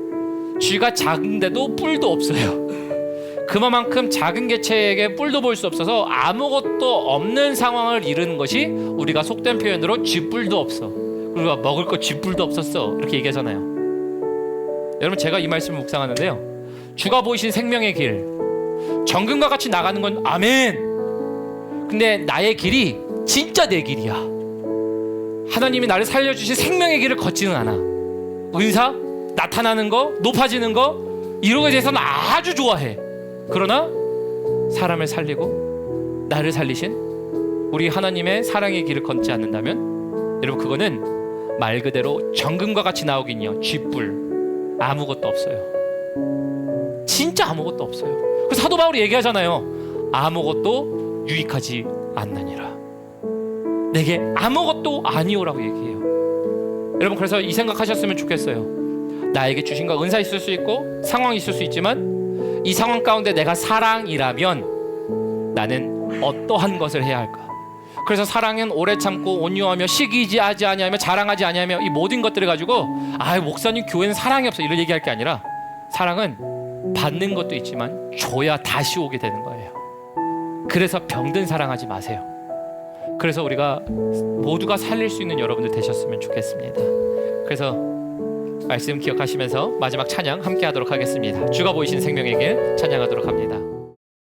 쥐가 작은데도 뿔도 없어요. 그만큼 작은 개체에게 뿔도 볼 수 없어서 아무것도 없는 상황을 이루는 것이 우리가 속된 표현으로 쥐뿔도 없어. 우리가 먹을 거 쥐뿔도 없었어. 이렇게 얘기하잖아요. 여러분, 제가 이 말씀을 묵상하는데요. 주가 보이신 생명의 길, 정금과 같이 나가는 건 아멘. 근데 나의 길이 진짜 내 길이야. 하나님이 나를 살려주신 생명의 길을 걷지는 않아. 은사, 나타나는 거, 높아지는 거, 이런 것에 대해서는 아주 좋아해. 그러나 사람을 살리고 나를 살리신 우리 하나님의 사랑의 길을 걷지 않는다면 여러분, 그거는 말 그대로 정금과 같이 나오긴요, 쥐뿔. 아무것도 없어요. 진짜 아무것도 없어요. 그 사도 바울이 얘기하잖아요. 아무것도 유익하지 않느니라. 내게 아무것도 아니오라고 얘기해요. 여러분, 그래서 이 생각하셨으면 좋겠어요. 나에게 주신 거 은사 있을 수 있고 상황이 있을 수 있지만 이 상황 가운데 내가 사랑이라면 나는 어떠한 것을 해야 할까? 그래서 사랑은 오래 참고 온유하며 시기지 하지 아니하며 자랑하지 아니하며 이 모든 것들을 가지고 목사님 교회는 사랑이 없어 이런 얘기할 게 아니라 사랑은 받는 것도 있지만 줘야 다시 오게 되는 거예요. 그래서 병든 사랑하지 마세요. 그래서 우리가 모두가 살릴 수 있는 여러분들 되셨으면 좋겠습니다. 그래서 말씀 기억하시면서 마지막 찬양 함께 하도록 하겠습니다. 주가 보이신 생명의 길 찬양하도록 합니다.